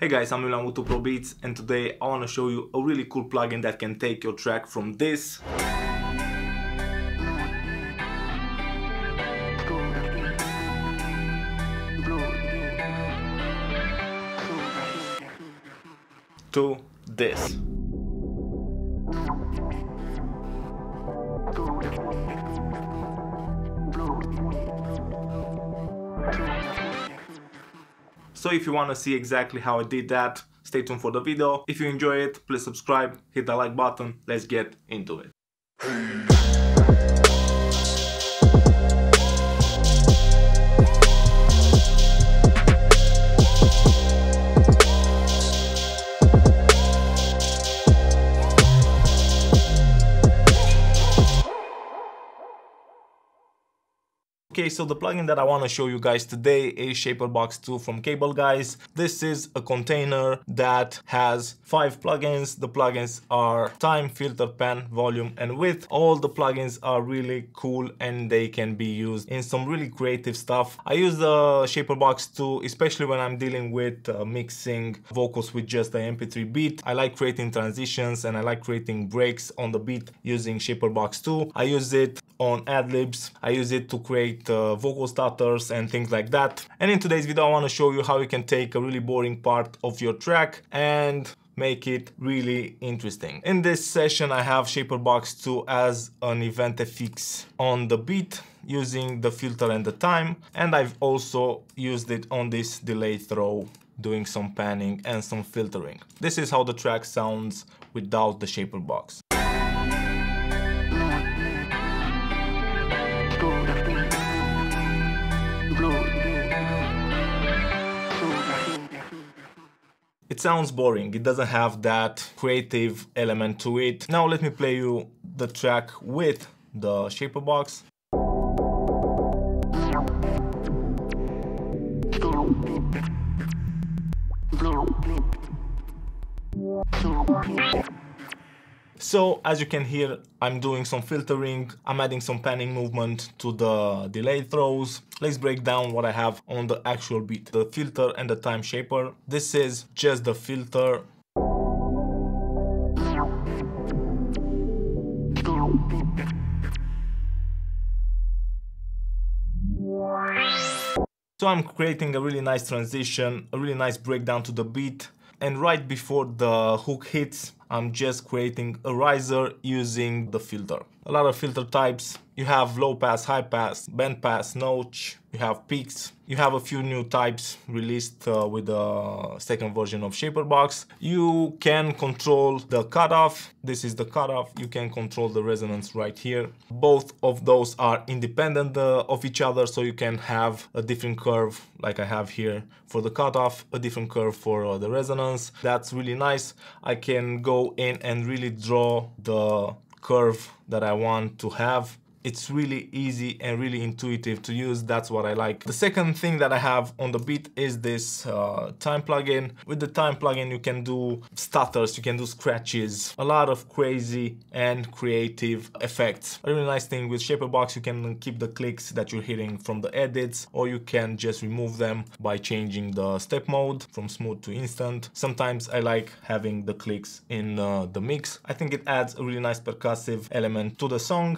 Hey guys, I'm Milan with 2 Pro Beats, and today I want to show you a really cool plugin that can take your track from this to this. So if you want to see exactly how I did that, stay tuned for the video. If you enjoy it, please subscribe, hit the like button. Let's get into it. Okay, so the plugin that I want to show you guys today is ShaperBox2 from Cableguys. This is a container that has 5 plugins. The plugins are time, filter, pan, volume, and width. All the plugins are really cool and they can be used in some really creative stuff. I use the ShaperBox2 especially when I'm dealing with mixing vocals with just the mp3 beat. I like creating transitions and I like creating breaks on the beat using ShaperBox2. I use it on ad-libs. I use it to create vocal starters and things like that. And in today's video I want to show you how you can take a really boring part of your track and make it really interesting. In this session I have ShaperBox2 as an event FX on the beat using the filter and the time, and I've also used it on this delay throw doing some panning and some filtering. This is how the track sounds without the ShaperBox. It sounds boring, it doesn't have that creative element to it. Now let me play you the track with the ShaperBox. So as you can hear, I'm doing some filtering, I'm adding some panning movement to the delay throws. Let's break down what I have on the actual beat. The filter and the time shaper. This is just the filter. So I'm creating a really nice transition, a really nice breakdown to the beat. And right before the hook hits, I'm just creating a riser using the filter. A lot of filter types. You have low pass, high pass, band pass, notch. You have peaks. You have a few new types released with the second version of ShaperBox. You can control the cutoff. This is the cutoff. You can control the resonance right here. Both of those are independent of each other, so you can have a different curve like I have here for the cutoff, a different curve for the resonance. That's really nice. I can go in and really draw the curve that I want to have. It's really easy and really intuitive to use. That's what I like. The second thing that I have on the beat is this time plugin. With the time plugin you can do stutters, you can do scratches, a lot of crazy and creative effects. A really nice thing with ShaperBox, you can keep the clicks that you're hearing from the edits, or you can just remove them by changing the step mode from smooth to instant. Sometimes I like having the clicks in the mix. I think it adds a really nice percussive element to the song.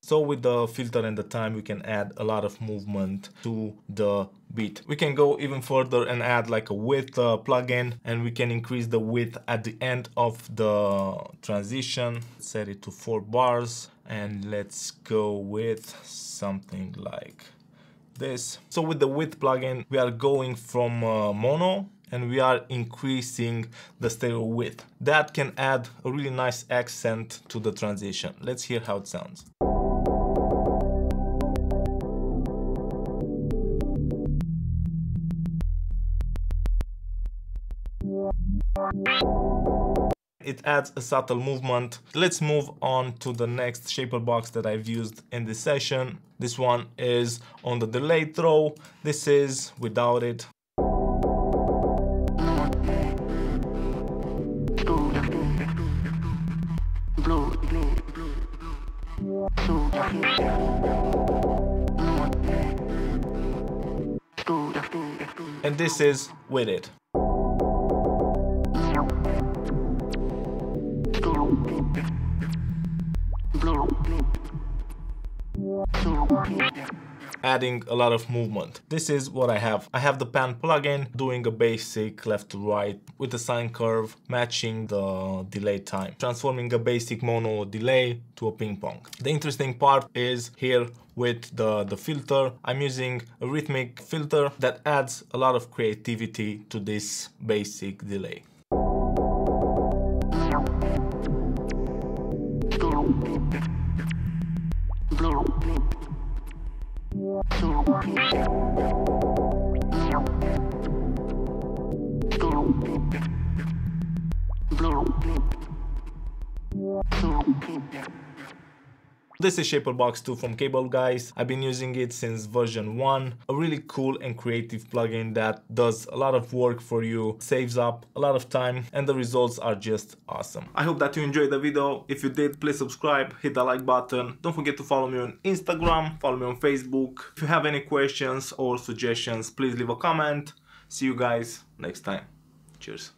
So with the filter and the time we can add a lot of movement to the beat. We can go even further and add like a width plugin, and we can increase the width at the end of the transition. Set it to 4 bars and let's go with something like this. So with the width plugin we are going from mono and we are increasing the stereo width. That can add a really nice accent to the transition. Let's hear how it sounds. It adds a subtle movement. Let's move on to the next shaper box that I've used in this session. This one is on the delay throw. This is without it. And this is with it. Adding a lot of movement. This is what I have. I have the pan plugin doing a basic left to right with a sine curve matching the delay time, transforming a basic mono delay to a ping pong. The interesting part is here with the filter. I'm using a rhythmic filter that adds a lot of creativity to this basic delay. This is ShaperBox2 from Cableguys. I've been using it since version 1. A really cool and creative plugin that does a lot of work for you, saves up a lot of time, and the results are just awesome. I hope that you enjoyed the video. If you did, please subscribe, hit the like button. Don't forget to follow me on Instagram, follow me on Facebook. If you have any questions or suggestions, please leave a comment. See you guys next time. Cheers.